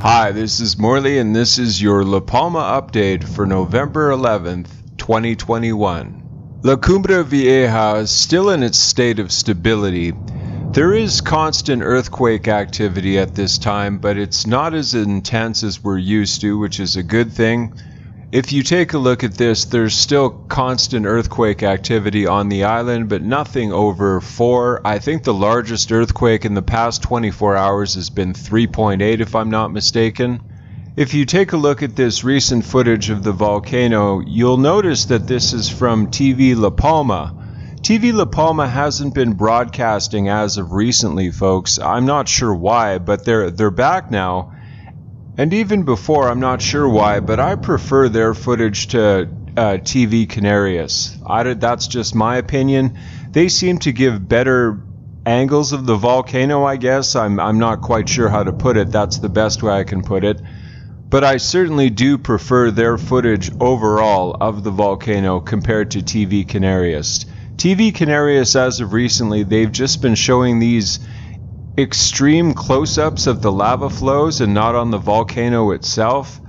Hi, this is Morley, and this is your La Palma update for November 11th, 2021. La Cumbre Vieja is still in its state of stability. There is constant earthquake activity at this time, but it's not as intense as we're used to, which is a good thing. If you take a look at this, there's still constant earthquake activity on the island, but nothing over 4. I think the largest earthquake in the past 24 hours has been 3.8, if I'm not mistaken. If you take a look at this recent footage of the volcano, you'll notice that this is from TV La Palma. TV La Palma hasn't been broadcasting as of recently, folks. I'm not sure why, but they're back now. And even before, I'm not sure why, but I prefer their footage to TV Canarias. That's just my opinion. They seem to give better angles of the volcano, I guess. I'm not quite sure how to put it. That's the best way I can put it. But I certainly do prefer their footage overall of the volcano compared to TV Canarias. TV Canarias, as of recently, they've just been showing these extreme close-ups of the lava flows and not on the volcano itself.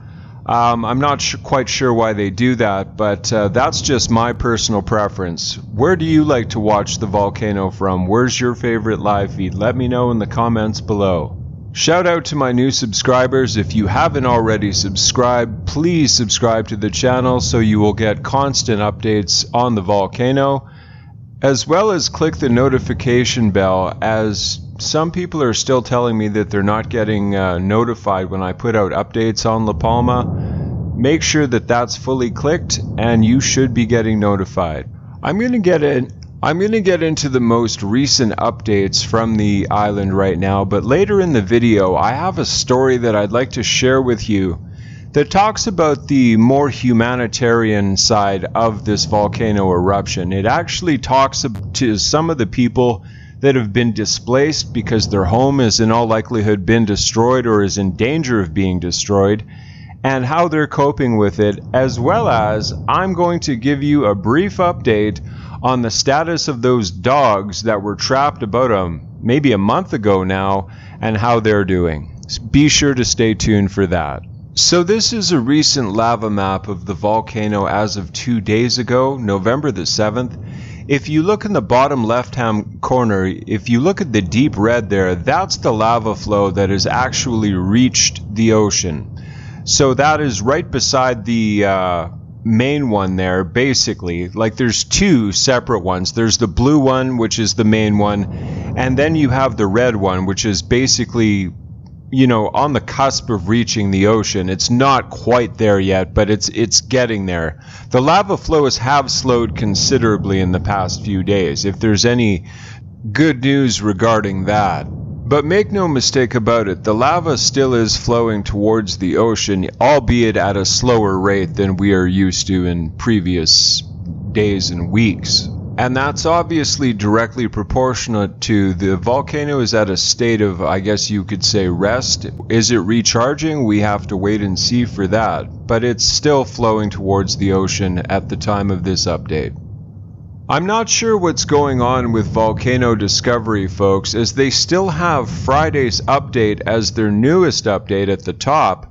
I'm not quite sure why they do that, but that's just my personal preference. Where do you like to watch the volcano from? Where's your favorite live feed? Let me know in the comments below. Shout out to my new subscribers. If you haven't already subscribed, please subscribe to the channel so you will get constant updates on the volcano, as well as click the notification bell, as some people are still telling me that they're not getting notified when I put out updates on La Palma. Make sure that that's fully clicked and you should be getting notified. I'm going to get into the most recent updates from the island right now, but later in the video I have a story that I'd like to share with you that talks about the more humanitarian side of this volcano eruption. It actually talks to some of the people that have been displaced because their home is in all likelihood been destroyed or is in danger of being destroyed, and how they're coping with it, as well as I'm going to give you a brief update on the status of those dogs that were trapped about maybe a month ago now and how they're doing. Be sure to stay tuned for that. So this is a recent lava map of the volcano as of 2 days ago, November the 7th. If you look in the bottom left-hand corner, if you look at the deep red there, that's the lava flow that has actually reached the ocean. So that is right beside the main one there, basically. Like there's two separate ones. There's the blue one, which is the main one, and then you have the red one, which is basically, you know, on the cusp of reaching the ocean. It's not quite there yet, but it's getting there. The lava flows have slowed considerably in the past few days, if there's any good news regarding that. But make no mistake about it, the lava still is flowing towards the ocean, albeit at a slower rate than we are used to in previous days and weeks. And that's obviously directly proportionate to the volcano is at a state of, I guess you could say, rest. Is it recharging? We have to wait and see for that. But it's still flowing towards the ocean at the time of this update. I'm not sure what's going on with Volcano Discovery, folks, as they still have Friday's update as their newest update at the top.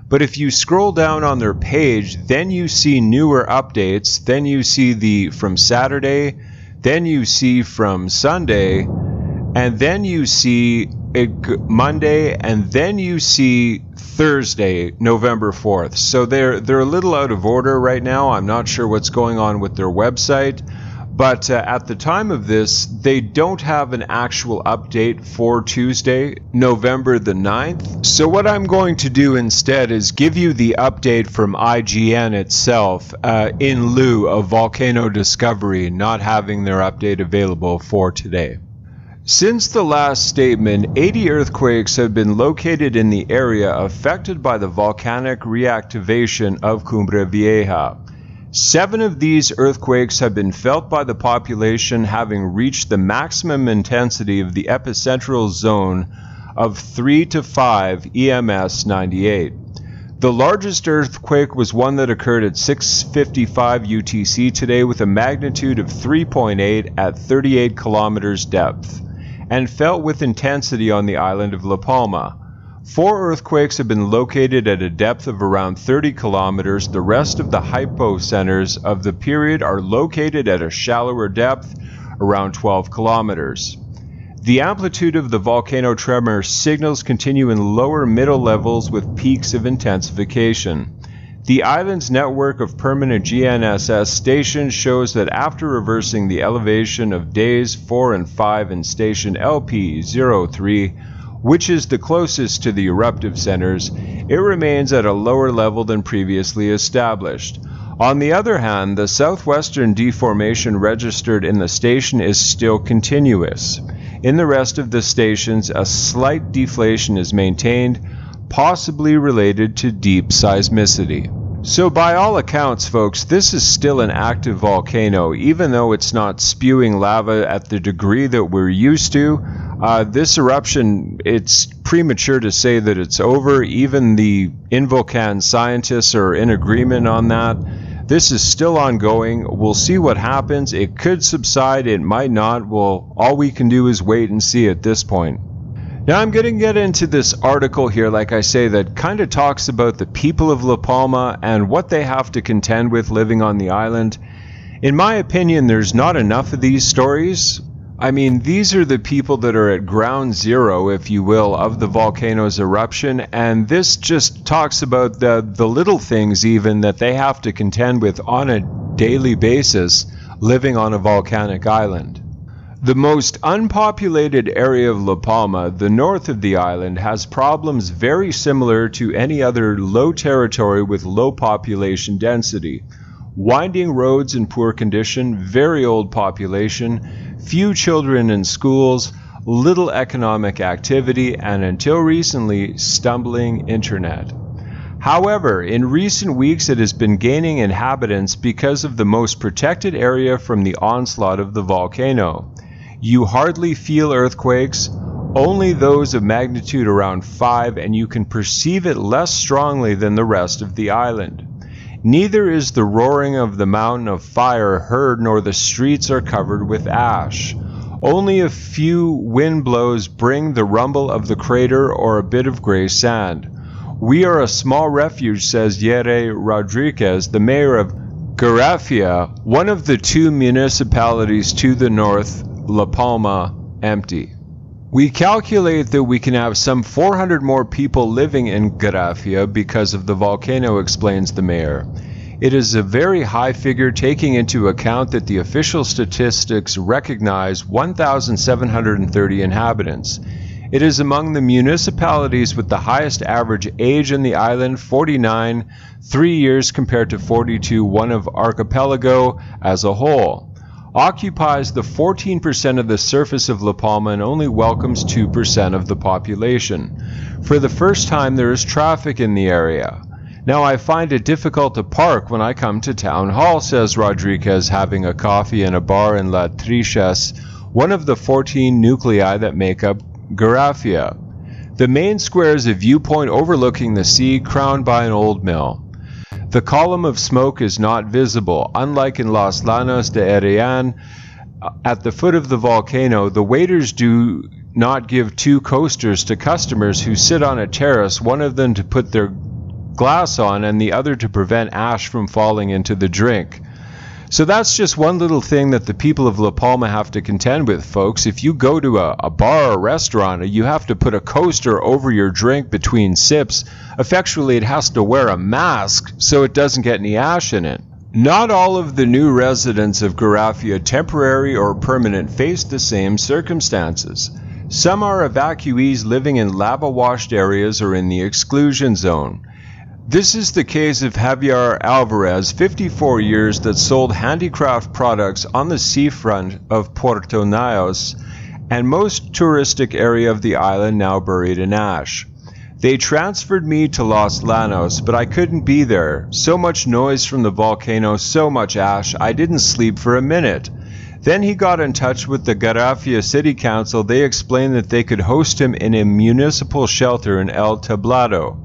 But if you scroll down on their page, then you see newer updates, then you see the from Saturday, then you see from Sunday, and then you see Monday, and then you see Thursday, November 4th. So they're a little out of order right now. I'm not sure what's going on with their website. But at the time of this, they don't have an actual update for Tuesday, November the 9th. So what I'm going to do instead is give you the update from IGN itself in lieu of Volcano Discovery not having their update available for today. Since the last statement, 80 earthquakes have been located in the area affected by the volcanic reactivation of Cumbre Vieja. 7 of these earthquakes have been felt by the population, having reached the maximum intensity of the epicentral zone of 3 to 5 EMS 98. The largest earthquake was one that occurred at 6:55 UTC today with a magnitude of 3.8 at 38 kilometers depth, and felt with intensity on the island of La Palma. 4 earthquakes have been located at a depth of around 30 kilometers. The rest of the hypocenters of the period are located at a shallower depth, around 12 kilometers. The amplitude of the volcano tremor signals continue in lower middle levels with peaks of intensification. The island's network of permanent GNSS stations shows that after reversing the elevation of days 4 and 5 in station LP03, which is the closest to the eruptive centers, it remains at a lower level than previously established. On the other hand, the southwestern deformation registered in the station is still continuous. In the rest of the stations, a slight deflation is maintained, possibly related to deep seismicity. So by all accounts, folks, this is still an active volcano, even though it's not spewing lava at the degree that we're used to. This eruption, it's premature to say that it's over. Even the Involcan scientists are in agreement on that. This is still ongoing. We'll see what happens. It could subside, it might not. Well, all we can do is wait and see at this point. Now I'm going to get into this article here, like I say, that kind of talks about the people of La Palma and what they have to contend with living on the island. In my opinion, there's not enough of these stories. I mean, these are the people that are at ground zero, if you will, of the volcano's eruption, and this just talks about the little things even that they have to contend with on a daily basis living on a volcanic island. The most unpopulated area of La Palma, the north of the island, has problems very similar to any other low territory with low population density. Winding roads in poor condition, very old population, few children in schools, little economic activity, and until recently, stumbling internet. However, in recent weeks it has been gaining inhabitants because of the most protected area from the onslaught of the volcano. You hardly feel earthquakes, only those of magnitude around 5, and you can perceive it less strongly than the rest of the island. Neither is the roaring of the mountain of fire heard, nor the streets are covered with ash. Only a few wind blows bring the rumble of the crater or a bit of gray sand. We are a small refuge, says Yere Rodriguez, the mayor of Garafia, one of the 2 municipalities to the north, La Palma, empty. We calculate that we can have some 400 more people living in Garafia because of the volcano, explains the mayor. It is a very high figure taking into account that the official statistics recognize 1,730 inhabitants. It is among the municipalities with the highest average age in the island, 49, 3 years compared to 42, one of archipelago as a whole. Occupies the 14% of the surface of La Palma and only welcomes 2% of the population. For the first time there is traffic in the area. Now I find it difficult to park when I come to town hall, says Rodriguez, having a coffee in a bar in La Triches, one of the 14 nuclei that make up Garafia. The main square is a viewpoint overlooking the sea, crowned by an old mill. The column of smoke is not visible. Unlike in Los Llanos de Arian, at the foot of the volcano, the waiters do not give 2 coasters to customers who sit on a terrace, one of them to put their glass on and the other to prevent ash from falling into the drink. So that's just one little thing that the people of La Palma have to contend with, folks. If you go to a bar or restaurant, you have to put a coaster over your drink between sips. Effectually, it has to wear a mask so it doesn't get any ash in it. Not all of the new residents of Garafia, temporary or permanent, face the same circumstances. Some are evacuees living in lava-washed areas or in the exclusion zone. This is the case of Javier Alvarez, 54 years, that sold handicraft products on the seafront of Puerto Nios and most touristic area of the island, now buried in ash. They transferred me to Los Llanos, but I couldn't be there. So much noise from the volcano, so much ash, I didn't sleep for a minute. Then he got in touch with the Garafia City Council. They explained that they could host him in a municipal shelter in El Tablado,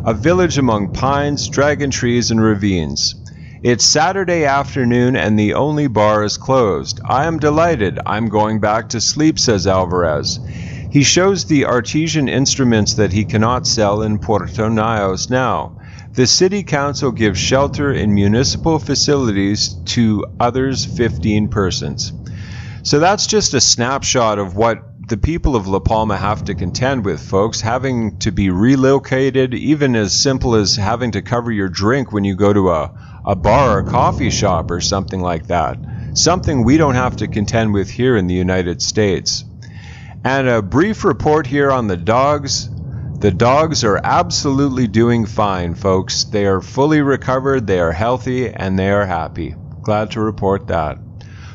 a village among pines, dragon trees, and ravines. It's Saturday afternoon and the only bar is closed. I am delighted. I'm going back to sleep, says Alvarez. He shows the artesian instruments that he cannot sell in Puerto Nios now. The city council gives shelter in municipal facilities to others 15 persons. So that's just a snapshot of what the people of La Palma have to contend with, folks, having to be relocated, even as simple as having to cover your drink when you go to a bar or coffee shop or something like that. Something we don't have to contend with here in the United States. And a brief report here on the dogs. The dogs are absolutely doing fine, folks. They are fully recovered, they are healthy, and they are happy. Glad to report that.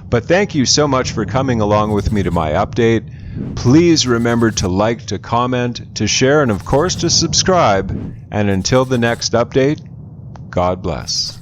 But thank you so much for coming along with me to my update. Please remember to like, to comment, to share, and of course to subscribe. And until the next update, God bless.